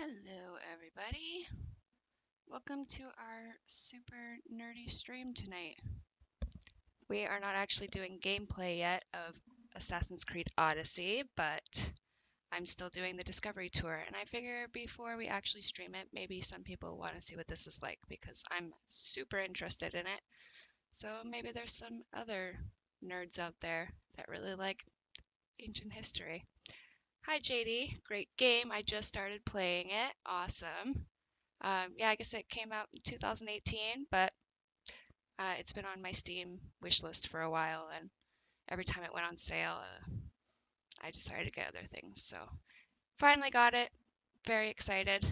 Hello, everybody. Welcome to our super nerdy stream tonight. We are not actually doing gameplay yet of Assassin's Creed Odyssey, but I'm still doing the Discovery Tour, and I figure before we actually stream it, maybe some people want to see what this is like because I'm super interested in it. So maybe there's some other nerds out there that really like ancient history. Hi, JD. Great game. I just started playing it. Awesome. Yeah, I guess it came out in 2018, but it's been on my Steam wish list for a while, and every time it went on sale, I decided to get other things. So finally got it. Very excited.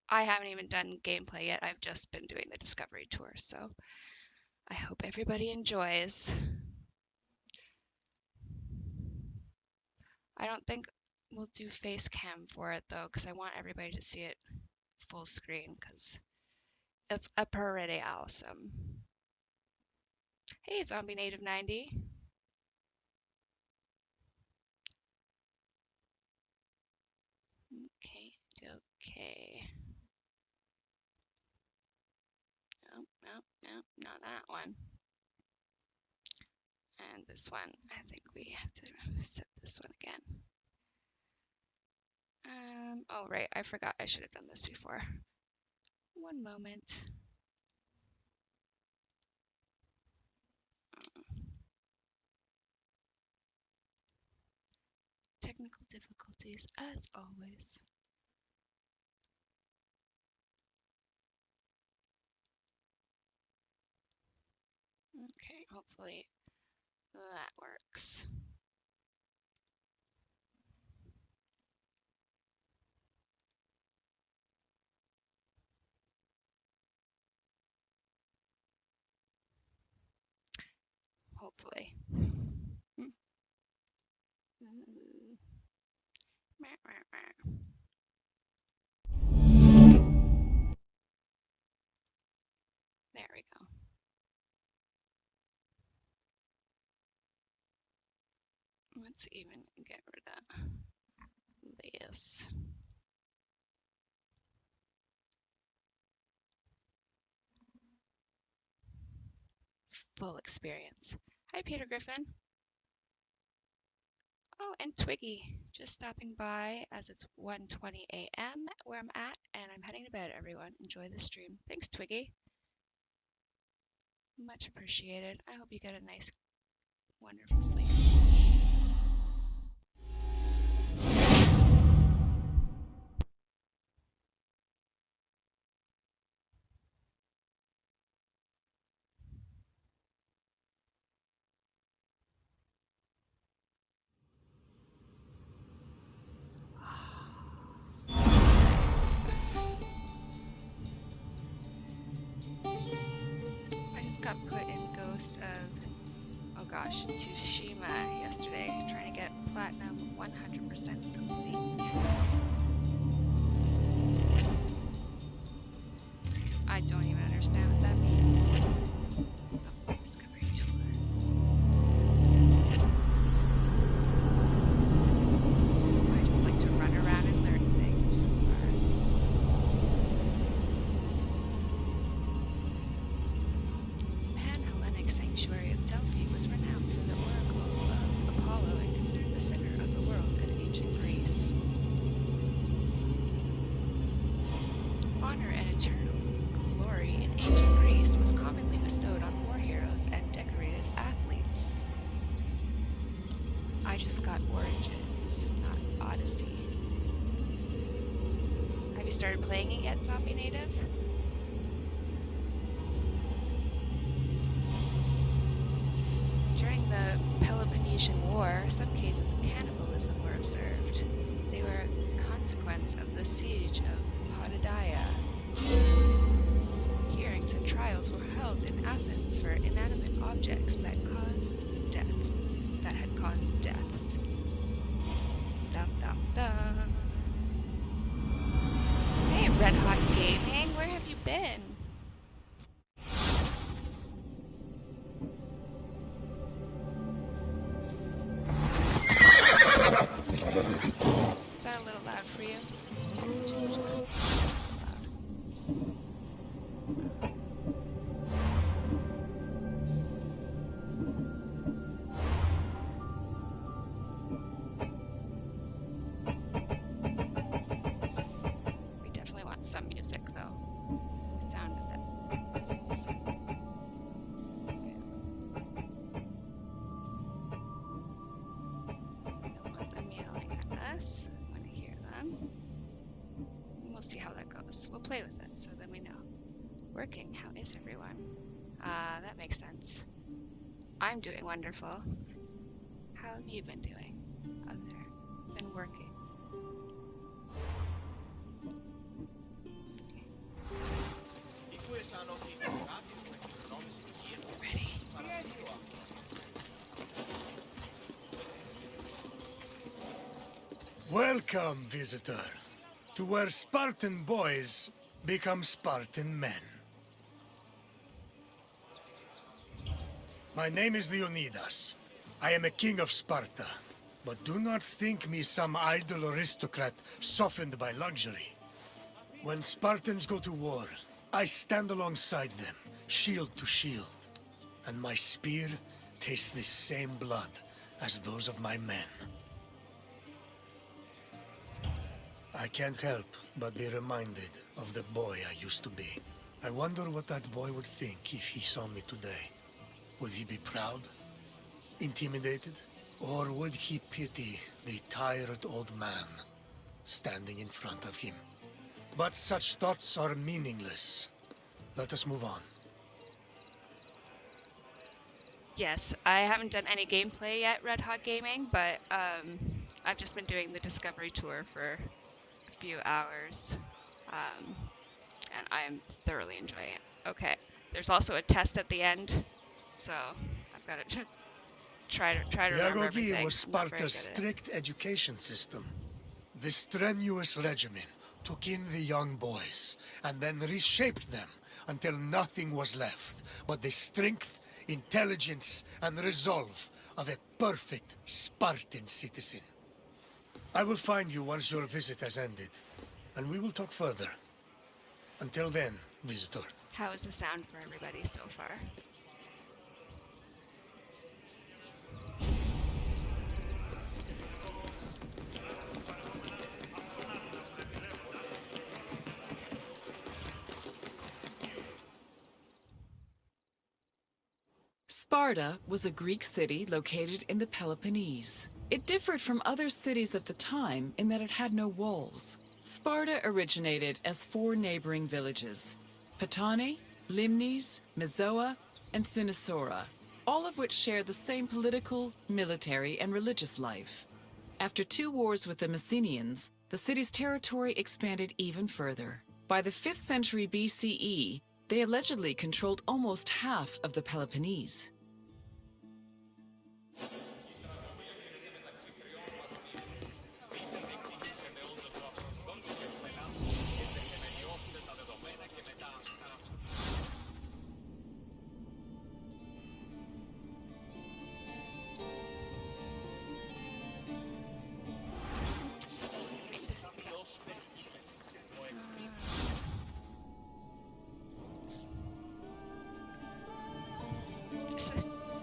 I haven't even done gameplay yet. I've just been doing the Discovery Tour, so I hope everybody enjoys. I don't think we'll do face cam for it, though, because I want everybody to see it full screen, because it's pretty awesome. Hey, Zombie Native 90. Okay. No, not that one. And this one, I think we have to set this one again. Oh, right, I forgot I should have done this before. One moment. Technical difficulties, as always. Okay, hopefully that works. Hopefully. There we go. Let's even get rid of this. Full experience. Hi, Peter Griffin. Oh, and Twiggy, just stopping by as it's 1:20 a.m. where I'm at, and I'm heading to bed, everyone. Enjoy the stream. Thanks, Twiggy. Much appreciated. I hope you get a nice, wonderful sleep. I just got put in Ghost of, oh gosh, Tsushima yesterday, trying to get Platinum 100% complete. I don't even understand what that means. Oh, Discovery Tour. I just like to run around and learn things so far. The Pan-Hellenic sanctuary of Delphi was renowned for the oracle of Apollo and considered the center of the world in ancient Greece. Honor and eternal glory in ancient Greece was commonly bestowed on war heroes and decorated athletes. I just got Origins, not Odyssey. Have you started playing it yet, Zombie Native? During the Peloponnesian War, some cases of cannibalism were observed. They were a consequence of the siege of Potidaea. Hearings and trials were held in Athens for inanimate objects that had caused deaths. Dum dum dum. Hey, Red Hot Gaming, where have you been? Is that a little loud for you? Change some music though. Sound effects. Don't want them yelling at us. I want to hear them. We'll see how that goes. We'll play with it so then we know. Working. How is everyone? That makes sense. I'm doing wonderful. How have you been doing other than working? Ready? Welcome, visitor, to where Spartan boys become Spartan men. My name is Leonidas. I am a king of Sparta, but do not think me some idle aristocrat softened by luxury. When Spartans go to war, I stand alongside them, shield to shield, and my spear tastes the same blood as those of my men. I can't help but be reminded of the boy I used to be. I wonder what that boy would think if he saw me today. Would he be proud? Intimidated? Or would he pity the tired old man standing in front of him? But such thoughts are meaningless. Let us move on. Yes, I haven't done any gameplay yet, Red Hot Gaming, but I've just been doing the Discovery Tour for a few hours, and I'm thoroughly enjoying it. Okay, there's also a test at the end, so I've got to try to remember everything. was Sparta's strict education system. The strenuous regimen took in the young boys and then reshaped them until nothing was left but the strength, intelligence, and resolve of a perfect Spartan citizen. I will find you once your visit has ended, and we will talk further. Until then, visitor. How is the sound for everybody so far? Sparta was a Greek city located in the Peloponnese. It differed from other cities of the time in that it had no walls. Sparta originated as 4 neighboring villages: Patane, Limnes, Mizoa, and Cynosura, all of which share the same political, military, and religious life. After 2 wars with the Messenians, the city's territory expanded even further. By the 5th century BCE, they allegedly controlled almost half of the Peloponnese.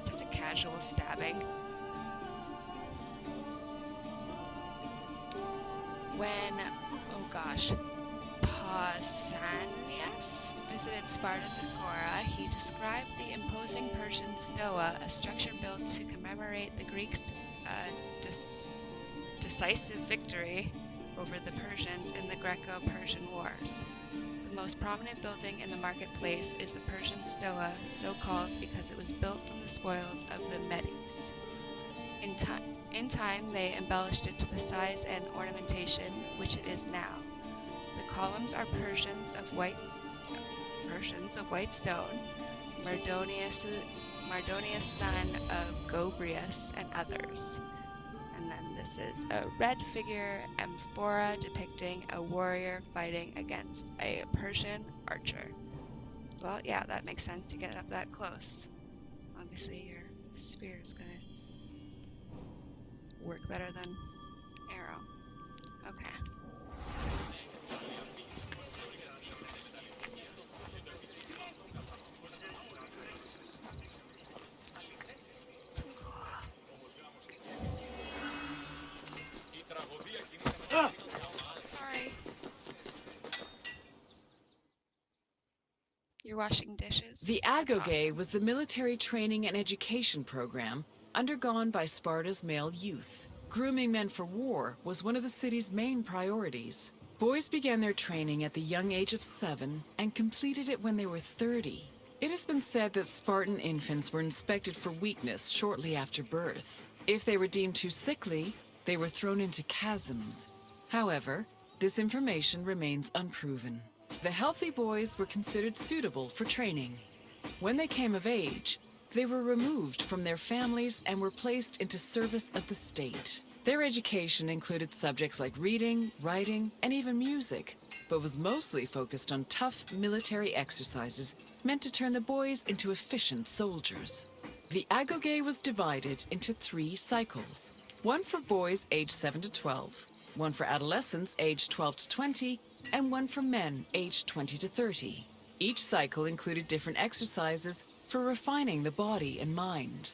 Just a casual stabbing. When, oh gosh, Pausanias visited Sparta's Agora, he described the imposing Persian stoa, a structure built to commemorate the Greeks' decisive victory over the Persians in the Greco-Persian Wars. The most prominent building in the marketplace is the Persian stoa, so called because it was built from the spoils of the Medes. In time, they embellished it to the size and ornamentation which it is now. The columns are Persians of white stone, Mardonius son of Gobrius, and others. And then this is a red figure, amphora, depicting a warrior fighting against a Persian archer. Well, yeah, that makes sense. You get up that close. Obviously, your spear is going to work better than arrow. Okay. So cool. Sorry. you're washing dishes. The That's agoge awesome. was the military training and education program undergone by Sparta's male youth. Grooming men for war was one of the city's main priorities. Boys began their training at the young age of 7 and completed it when they were 30. It has been said that Spartan infants were inspected for weakness shortly after birth. If they were deemed too sickly, they were thrown into chasms. However, this information remains unproven. The healthy boys were considered suitable for training. When they came of age, they were removed from their families and were placed into service of the state. Their education included subjects like reading, writing, and even music, but was mostly focused on tough military exercises meant to turn the boys into efficient soldiers. The agoge was divided into 3 cycles. One for boys aged 7 to 12, one for adolescents aged 12 to 20, and one for men aged 20 to 30. Each cycle included different exercises for refining the body and mind.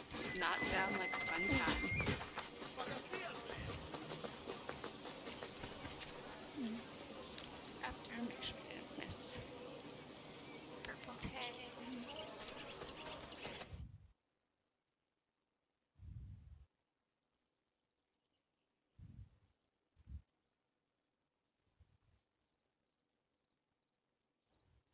Does not sound like a fun time. After, make sure I didn't miss purple tag.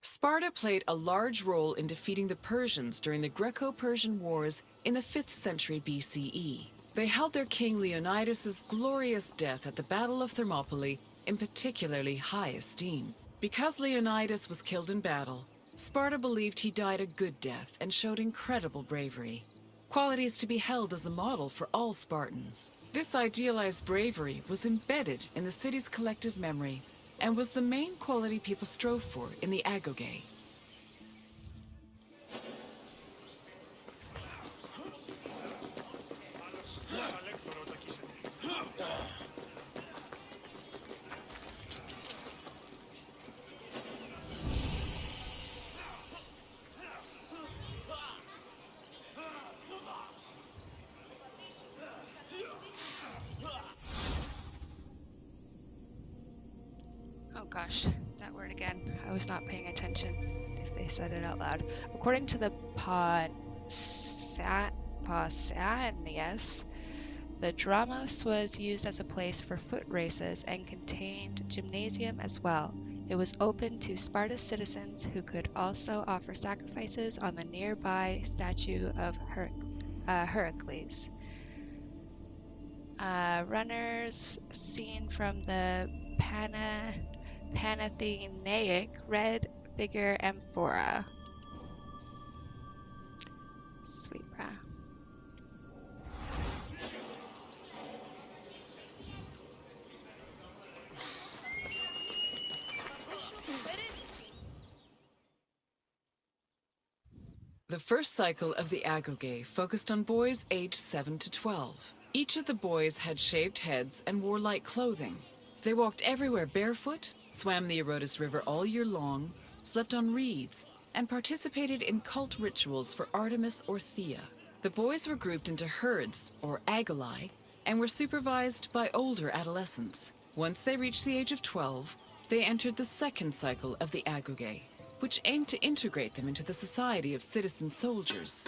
Sparta played a large role in defeating the Persians during the Greco-Persian Wars in the 5th century BCE. They held their king Leonidas' glorious death at the Battle of Thermopylae in particularly high esteem. Because Leonidas was killed in battle, Sparta believed he died a good death and showed incredible bravery, qualities to be held as a model for all Spartans. This idealized bravery was embedded in the city's collective memory and was the main quality people strove for in the agoge. Oh gosh, that word again. I was not paying attention if they said it out loud. According to the Pausanias, the dramos was used as a place for foot races and contained gymnasium as well. It was open to Sparta's citizens who could also offer sacrifices on the nearby statue of Heracles. Runners seen from the Panathenaic red figure amphora. Sweet bra. The first cycle of the agoge focused on boys aged 7 to 12. Each of the boys had shaved heads and wore light clothing. They walked everywhere barefoot, swam the Eurotas River all year long, slept on reeds, and participated in cult rituals for Artemis or Thea. The boys were grouped into herds, or agoli, and were supervised by older adolescents. Once they reached the age of 12, they entered the second cycle of the agoge, which aimed to integrate them into the society of citizen soldiers.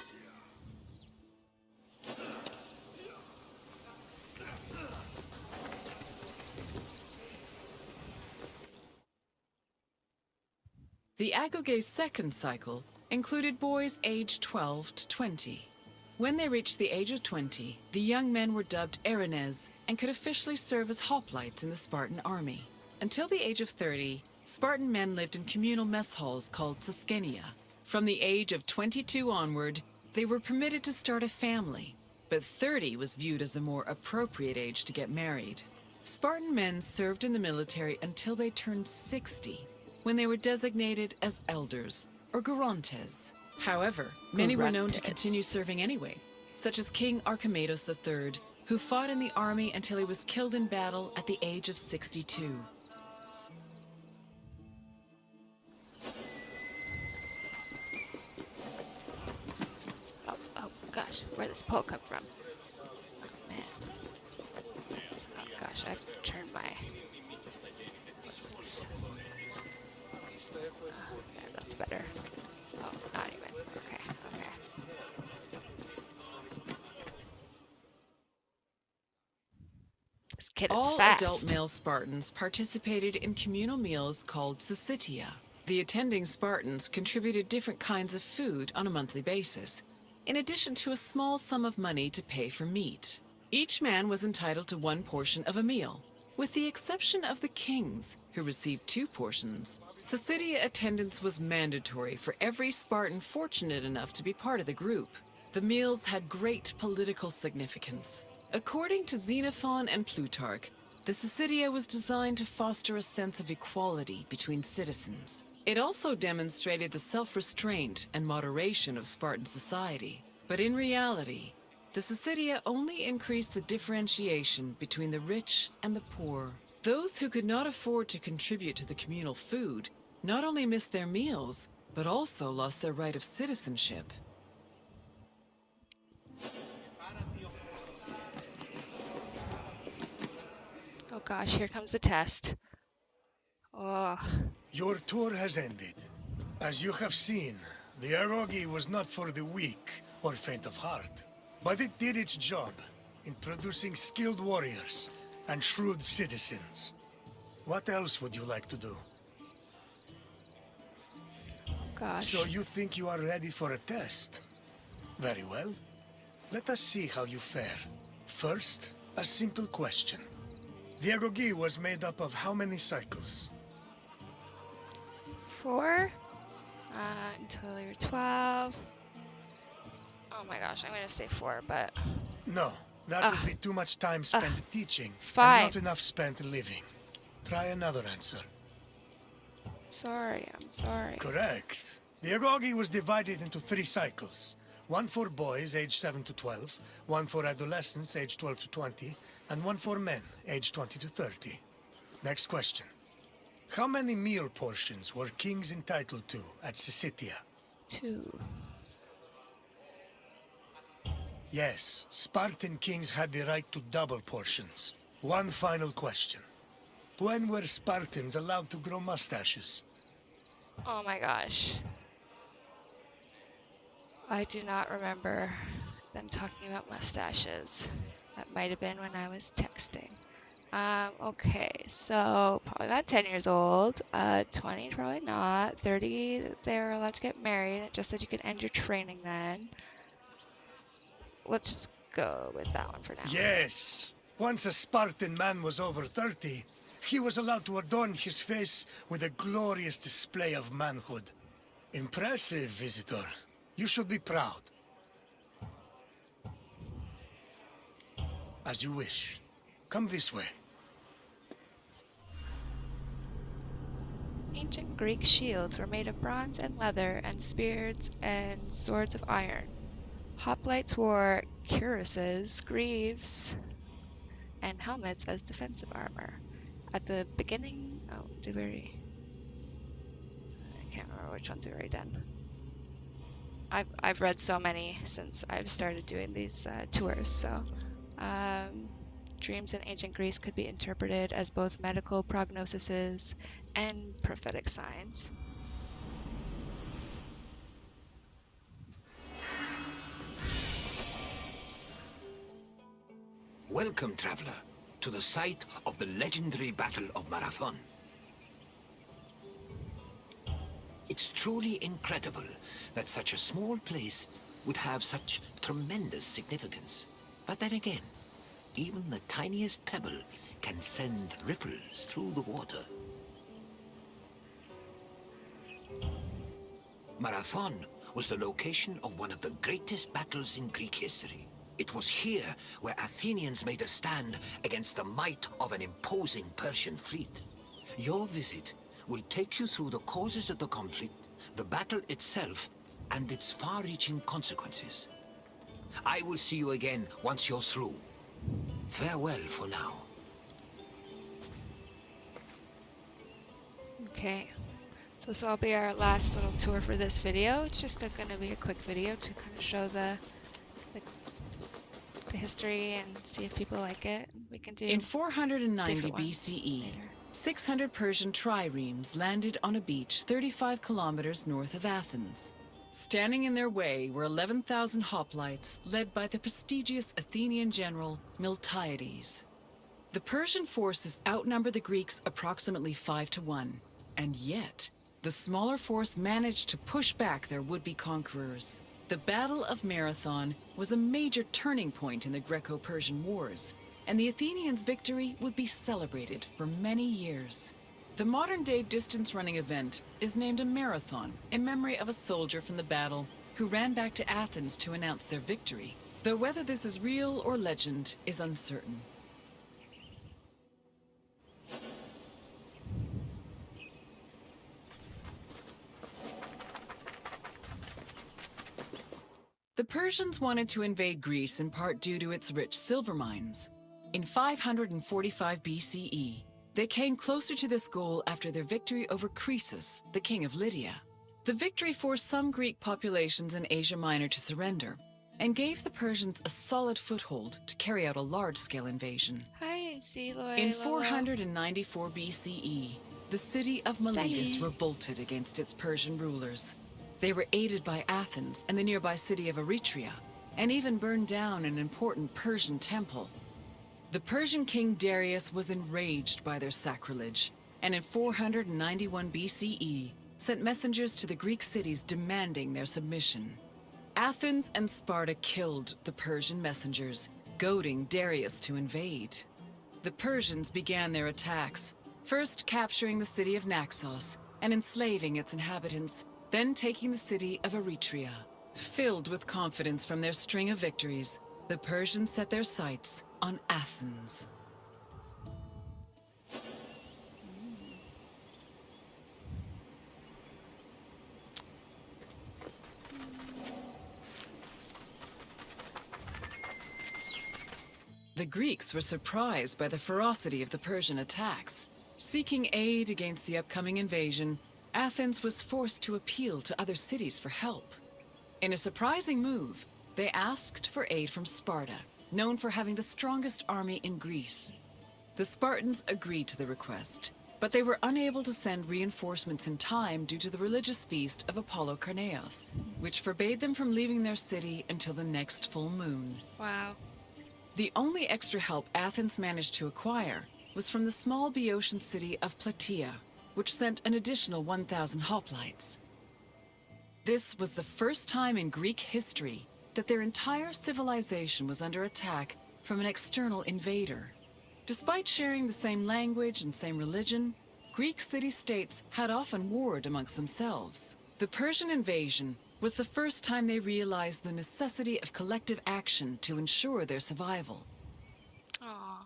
The agoge's second cycle included boys aged 12 to 20. When they reached the age of 20, the young men were dubbed Erinyes and could officially serve as hoplites in the Spartan army. Until the age of 30, Spartan men lived in communal mess halls called sassaK. From the age of 22 onward, they were permitted to start a family, but 30 was viewed as a more appropriate age to get married. Spartan men served in the military until they turned 60, when they were designated as elders, or gerontes. However, many were known to continue serving anyway, such as King Archimedes III, who fought in the army until he was killed in battle at the age of 62. Oh gosh, where'd this pole come from? Oh man. Oh gosh, I have to turn my What's this? Yeah, that's better. Oh, not even. Okay, okay. This kid is All adult fast. male Spartans participated in communal meals called sassaK. The attending Spartans contributed different kinds of food on a monthly basis, in addition to a small sum of money to pay for meat. Each man was entitled to one portion of a meal, with the exception of the kings, who received 2 portions. Sassakia attendance was mandatory for every Spartan fortunate enough to be part of the group. The meals had great political significance. According to Xenophon and Plutarch, the sassakia was designed to foster a sense of equality between citizens. It also demonstrated the self-restraint and moderation of Spartan society. But in reality, the sassakia only increased the differentiation between the rich and the poor. Those who could not afford to contribute to the communal food not only missed their meals, but also lost their right of citizenship. Oh gosh, here comes the test. Oh, Your tour has ended. As you have seen, the erogi was not for the weak or faint of heart. But it did its job in producing skilled warriors and shrewd citizens. What else would you like to do? gosh. So you think you are ready for a test? Very well. Let us see how you fare. First, a simple question. The erogi was made up of how many cycles? 4 until you're 12. Oh my gosh, I'm gonna say 4, but No, that would be too much time spent teaching 5. and not enough spent living. Try another answer. Sorry, I'm sorry. Correct. The erogi was divided into 3 cycles. One for boys aged 7 to 12, one for adolescents aged 12 to 20, and one for men aged 20 to 30. Next question. How many meal portions were kings entitled to at Syssitia? 2. Yes, Spartan kings had the right to double portions. One final question. When were Spartans allowed to grow mustaches? Oh my gosh. I do not remember them talking about mustaches. That might have been when I was texting. Okay, so probably not 10 years old. 20, probably not. 30, they're allowed to get married. It just said you could end your training then. Let's just go with that one for now. Yes. Once a Spartan man was over 30, he was allowed to adorn his face with a glorious display of manhood. Impressive, visitor. You should be proud. As you wish. Come this way. Ancient Greek shields were made of bronze and leather, and spears and swords of iron. Hoplites wore cuirasses, greaves, and helmets as defensive armor. At the beginning, oh, did we already? I can't remember which ones we've already done. I've read so many since I've started doing these tours. So, dreams in ancient Greece could be interpreted as both medical prognoses and prophetic signs. Welcome, traveler, to the site of the legendary Battle of Marathon. It's truly incredible that such a small place would have such tremendous significance. But then again, even the tiniest pebble can send ripples through the water. Marathon was the location of one of the greatest battles in Greek history. It was here where Athenians made a stand against the might of an imposing Persian fleet. Your visit will take you through the causes of the conflict, the battle itself, and its far-reaching consequences. I will see you again once you're through. Farewell for now. Okay, so this will be our last little tour for this video. It's just going to be a quick video to kind of show the history and see if people like it. We can do In 490 different ones BCE, later. 600 Persian triremes landed on a beach 35 kilometers north of Athens. Standing in their way were 11,000 hoplites led by the prestigious Athenian general Miltiades. The Persian forces outnumbered the Greeks approximately 5 to 1, and yet the smaller force managed to push back their would-be conquerors. The Battle of Marathon was a major turning point in the Greco-Persian Wars, and the Athenians' victory would be celebrated for many years. The modern-day distance-running event is named a marathon in memory of a soldier from the battle who ran back to Athens to announce their victory, though whether this is real or legend is uncertain. The Persians wanted to invade Greece in part due to its rich silver mines. In 545 BCE, they came closer to this goal after their victory over Croesus, the king of Lydia. The victory forced some Greek populations in Asia Minor to surrender and gave the Persians a solid foothold to carry out a large-scale invasion. Hi, Zeloy. In 494 BCE, the city of Miletus revolted against its Persian rulers. They were aided by Athens and the nearby city of Eretria, and even burned down an important Persian temple. The Persian king Darius was enraged by their sacrilege, and in 491 BCE, sent messengers to the Greek cities demanding their submission. Athens and Sparta killed the Persian messengers, goading Darius to invade. The Persians began their attacks, first capturing the city of Naxos and enslaving its inhabitants, then taking the city of Eretria. Filled with confidence from their string of victories, the Persians set their sights on Athens. The Greeks were surprised by the ferocity of the Persian attacks. Seeking aid against the upcoming invasion, Athens was forced to appeal to other cities for help. In a surprising move, they asked for aid from Sparta, known for having the strongest army in Greece. The Spartans agreed to the request, but they were unable to send reinforcements in time due to the religious feast of Apollo Karneos, which forbade them from leaving their city until the next full moon. Wow. The only extra help Athens managed to acquire was from the small Boeotian city of Plataea, which sent an additional 1,000 hoplites. This was the first time in Greek history that their entire civilization was under attack from an external invader. Despite sharing the same language and same religion, Greek city-states had often warred amongst themselves. The Persian invasion was the first time they realized the necessity of collective action to ensure their survival. Aww.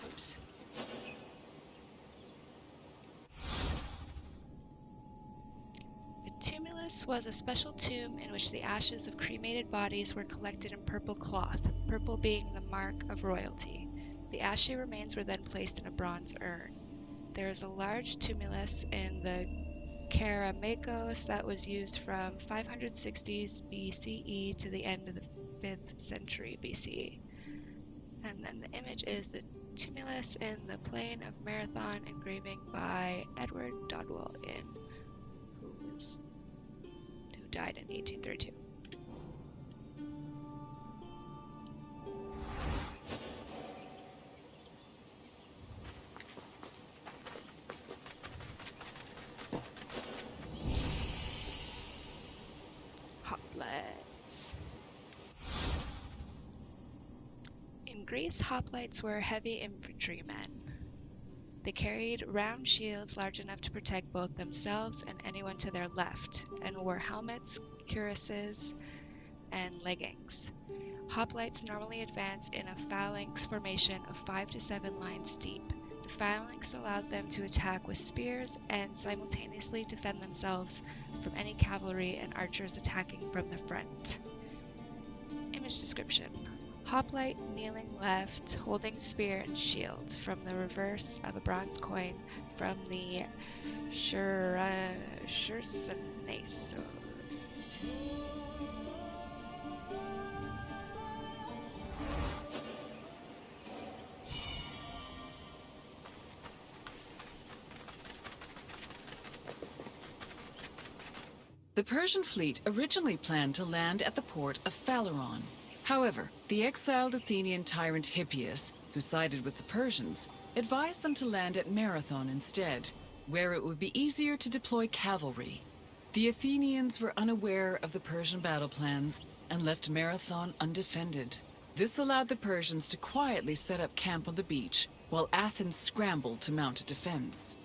Oops. A tumulus was a special tomb in which the ashes of cremated bodies were collected in purple cloth, purple being the mark of royalty. The ashy remains were then placed in a bronze urn. There is a large tumulus in the Kerameikos that was used from 560s BCE to the end of the 5th century BCE. And then the image is the tumulus in the plain of Marathon, engraving by Edward Dodwell who died in 1832. Hoplites. In Greece, hoplites were heavy infantrymen. They carried round shields large enough to protect both themselves and anyone to their left, and wore helmets, cuirasses, and leggings. Hoplites normally advanced in a phalanx formation of 5 to 7 lines deep. The phalanx allowed them to attack with spears and simultaneously defend themselves from any cavalry and archers attacking from the front. Image description. Hoplite kneeling left, holding spear and shield, from the reverse of a bronze coin from the Shersonesos. The Persian fleet originally planned to land at the port of Phaleron. However, the exiled Athenian tyrant Hippias, who sided with the Persians, advised them to land at Marathon instead, where it would be easier to deploy cavalry. The Athenians were unaware of the Persian battle plans and left Marathon undefended. This allowed the Persians to quietly set up camp on the beach, while Athens scrambled to mount a defense.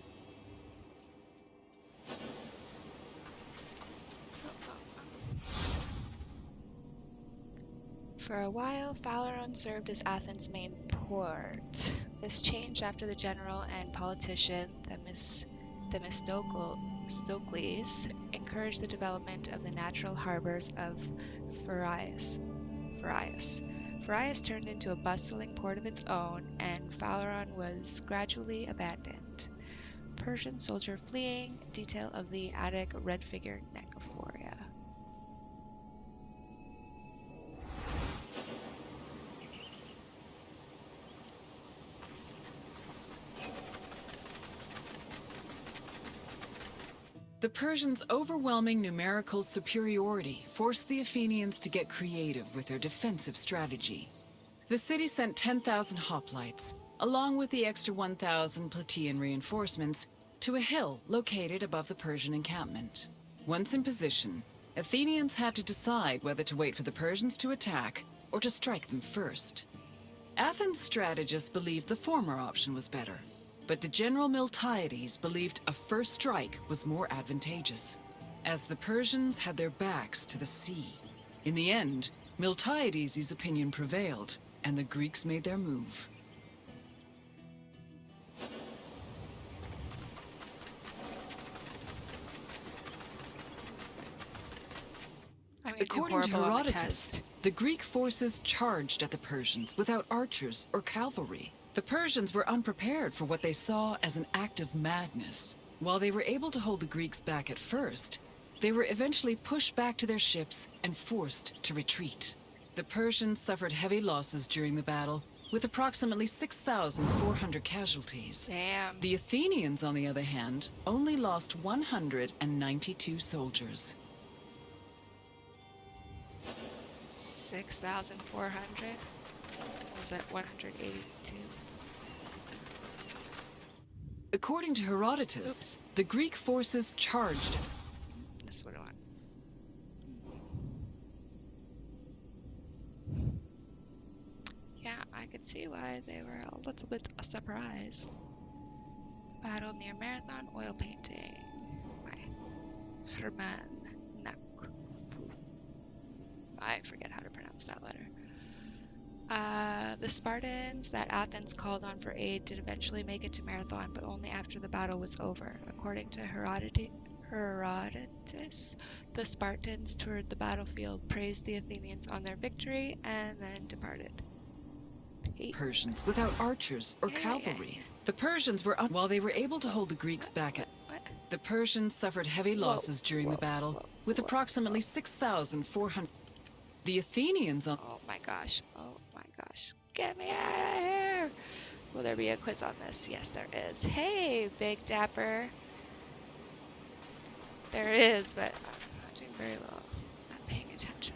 For a while, Phaleron served as Athens' main port. This changed after the general and politician Themistocles encouraged the development of the natural harbors of Piraeus. Piraeus turned into a bustling port of its own, and Phaleron was gradually abandoned. Persian soldier fleeing, detail of the Attic red figure necrophoria. The Persians' overwhelming numerical superiority forced the Athenians to get creative with their defensive strategy. The city sent 10,000 hoplites, along with the extra 1,000 Plataean reinforcements, to a hill located above the Persian encampment. Once in position, Athenians had to decide whether to wait for the Persians to attack or to strike them first. Athens' strategists believed the former option was better, but the general Miltiades believed a first strike was more advantageous, as the Persians had their backs to the sea. In the end, Miltiades' opinion prevailed, and the Greeks made their move. According to Herodotus, the Greek forces charged at the Persians without archers or cavalry. The Persians were unprepared for what they saw as an act of madness. While they were able to hold the Greeks back at first, they were eventually pushed back to their ships and forced to retreat. The Persians suffered heavy losses during the battle, with approximately 6,400 casualties. Damn. The Athenians, on the other hand, only lost 192 soldiers. 6,400? Was that 182? According to Herodotus, Oops. the Greek forces charged. This is what I want. Yeah, I could see why they were a little bit surprised. The battle near Marathon, oil painting by Herman Nakuf. I forget how to pronounce that letter. The Spartans that Athens called on for aid did eventually make it to Marathon, but only after the battle was over. According to Herodotus, the Spartans toured the battlefield, praised the Athenians on their victory, and then departed. Peace. Persians without archers or cavalry. The Persians were while they were able to hold the Greeks back at. The Persians suffered heavy losses during the battle, with approximately 6,400. The Athenians on. Oh my gosh. Oh my gosh. Get me out of here. Will there be a quiz on this? Yes, there is. Hey, Big Dapper. There is, but I'm not doing very well. Not paying attention.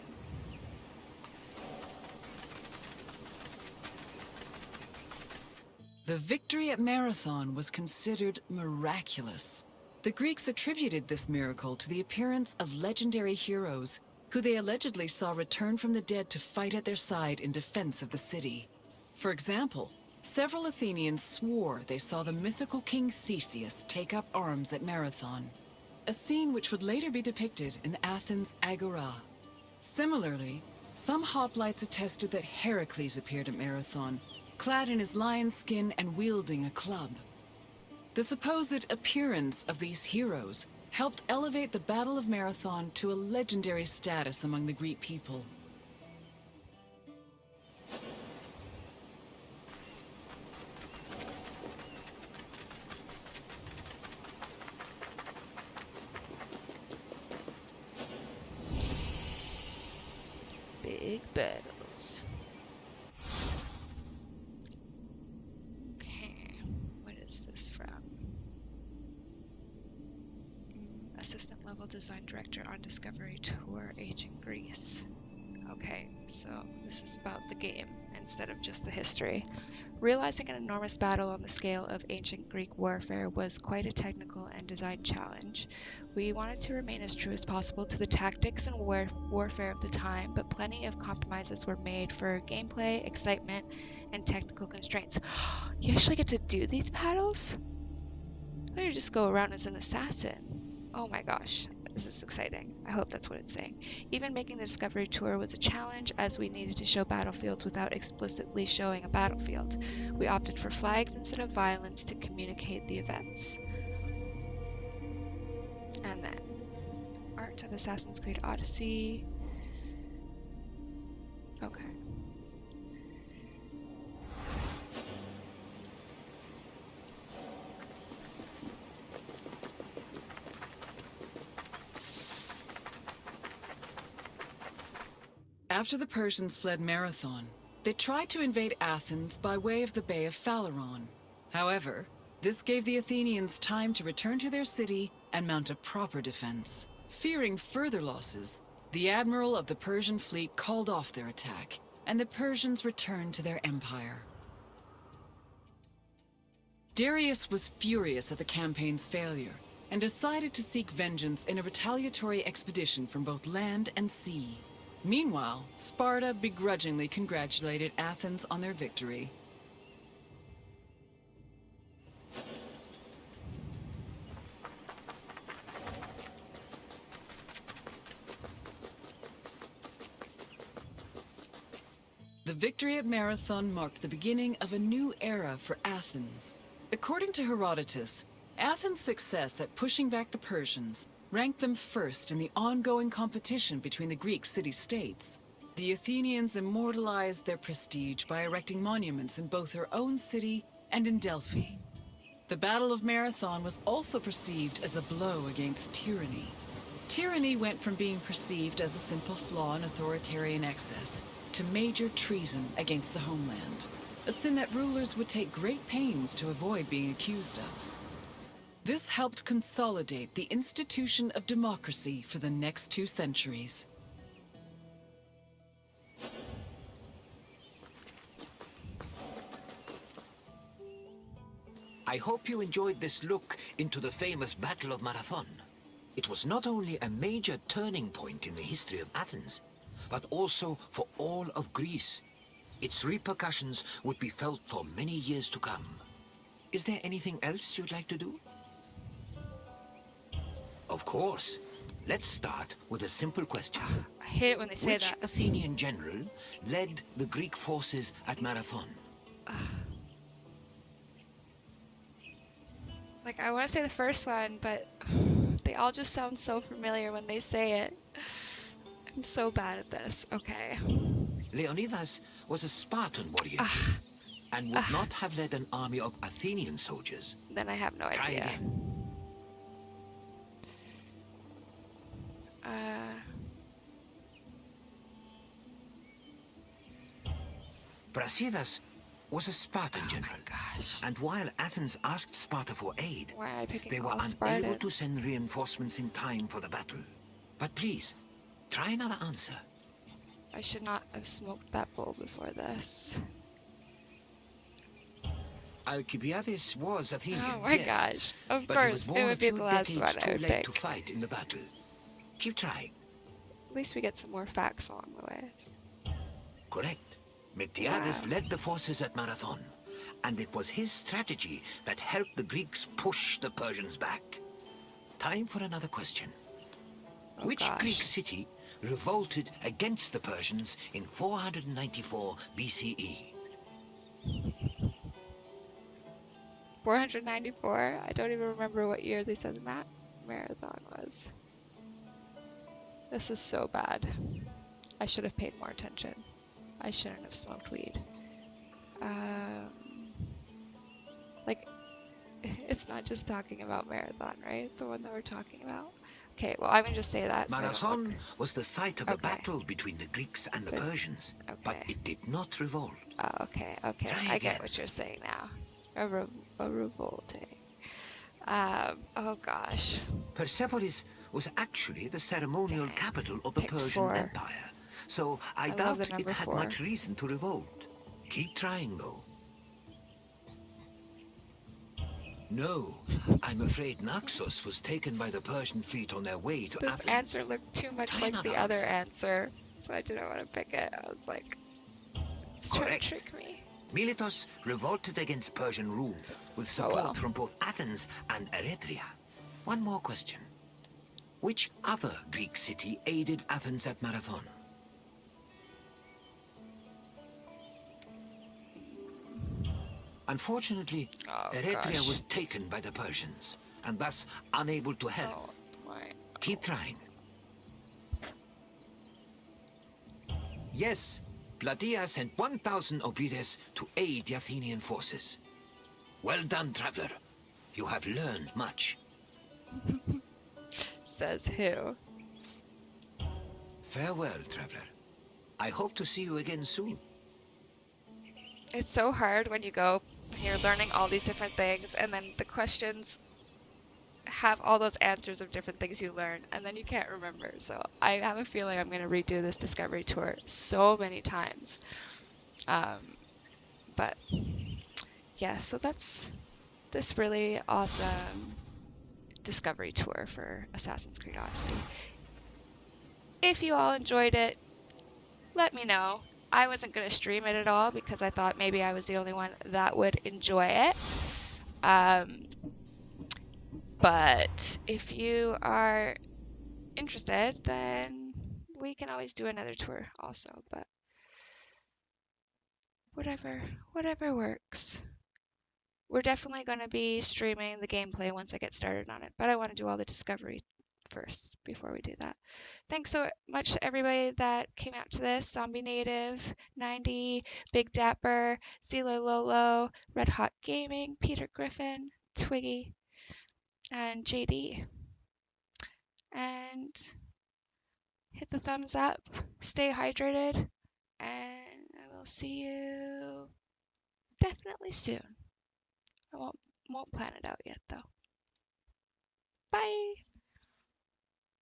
The victory at Marathon was considered miraculous. The Greeks attributed this miracle to the appearance of legendary heroes who they allegedly saw return from the dead to fight at their side in defense of the city. For example, several Athenians swore they saw the mythical King Theseus take up arms at Marathon, a scene which would later be depicted in Athens' Agora. Similarly, some hoplites attested that Heracles appeared at Marathon, clad in his lion's skin and wielding a club. The supposed appearance of these heroes helped elevate the Battle of Marathon to a legendary status among the Greek people. Big battles. Okay, what is this from? Assistant level design director on Discovery Tour, Ancient Greece. Okay, so this is about the game instead of just the history. Realizing an enormous battle on the scale of ancient Greek warfare was quite a technical and design challenge. We wanted to remain as true as possible to the tactics and warfare of the time, but plenty of compromises were made for gameplay, excitement, and technical constraints. You actually get to do these battles? I thought you just go around as an assassin. Oh my gosh, this is exciting. I hope that's what it's saying. Even making the Discovery Tour was a challenge, as we needed to show battlefields without explicitly showing a battlefield. We opted for flags instead of violence to communicate the events. And then, Art of Assassin's Creed Odyssey. Okay. After the Persians fled Marathon, they tried to invade Athens by way of the Bay of Phaleron. However, this gave the Athenians time to return to their city and mount a proper defense. Fearing further losses, the admiral of the Persian fleet called off their attack, and the Persians returned to their empire. Darius was furious at the campaign's failure, and decided to seek vengeance in a retaliatory expedition from both land and sea. Meanwhile, Sparta begrudgingly congratulated Athens on their victory. The victory at Marathon marked the beginning of a new era for Athens. According to Herodotus, Athens' success at pushing back the Persians ranked them first in the ongoing competition between the Greek city-states. The Athenians immortalized their prestige by erecting monuments in both their own city and in Delphi. The Battle of Marathon was also perceived as a blow against tyranny. Tyranny went from being perceived as a simple flaw in authoritarian excess to major treason against the homeland, a sin that rulers would take great pains to avoid being accused of. This helped consolidate the institution of democracy for the next 2 centuries. I hope you enjoyed this look into the famous Battle of Marathon. It was not only a major turning point in the history of Athens, but also for all of Greece. Its repercussions would be felt for many years to come. Is there anything else you'd like to do? Of course. Let's start with a simple question. I hate it when they say Which that. Athenian general led the Greek forces at Marathon? Like, I want to say the first one, but they all just sound so familiar when they say it. I'm so bad at this. Okay. Leonidas was a Spartan warrior and would not have led an army of Athenian soldiers. Then I have no Try idea. again. Brasidas was a Spartan general. Oh my gosh. And while Athens asked Sparta for aid, Why am I picking they were all unable to Spartans? send reinforcements in time for the battle. But please, try another answer. I should not have smoked that bowl before this. Alcibiades was Athenian, Oh my yes, gosh. Of but he was course, born it a would be few the last decades one I too would late pick. to fight in the battle. Keep trying. At least we get some more facts along the way. Correct. Miltiades Wow. led the forces at Marathon, and it was his strategy that helped the Greeks push the Persians back. Time for another question. Oh Which gosh. Greek city revolted against the Persians in 494 BCE? 494? I don't even remember what year they said that marathon was. This is so bad. I should have paid more attention. I shouldn't have smoked weed. Like, it's not just talking about marathon, right? The one that we're talking about. Okay, well, I'm gonna just say that so I don't Marathon look. was the site of the Okay. battle between the Greeks and the But- Persians, but Okay. it did not revolt. Oh, okay. Try I get again. what you're saying now. A revolting. Oh gosh. Persepolis was actually the ceremonial Dang. capital of the Picked Persian 4. Empire, so I love doubt the it number had 4. much reason to revolt. Keep trying, though. No, I'm afraid Naxos was taken by the Persian fleet on their way to This Athens. answer looked too much Try like another the other answer. answer, so I didn't want to pick it. I was like, it's trying Correct. to trick me. Miletus revolted against Persian rule, with support well. from both Athens and Eretria. One more question. Which other Greek city aided Athens at Marathon? Unfortunately, Oh Eretria gosh. was taken by the Persians, and thus unable to help. Oh my. Keep trying. Yes, Plataea sent 1,000 Hoplites to aid the Athenian forces. Well done, traveler. You have learned much. Says who? Farewell, traveler. I hope to see you again soon. It's so hard when you're learning all these different things, and then the questions have all those answers of different things you learn, and then you can't remember. So I have a feeling I'm going to redo this discovery tour so many times. But yeah, so that's this really awesome discovery tour for Assassin's Creed Odyssey. If you all enjoyed it, let me know. I wasn't going to stream it at all because I thought maybe I was the only one that would enjoy it. But if you are interested, then we can always do another tour also. But whatever works. We're definitely going to be streaming the gameplay once I get started on it, but I want to do all the discovery first before we do that. Thanks so much to everybody that came out to this. Zombie Native, 90, Big Dapper, Zelo Lolo, Red Hot Gaming, Peter Griffin, Twiggy, and JD. And hit the thumbs up, stay hydrated, and I will see you definitely soon. I won't plan it out yet though.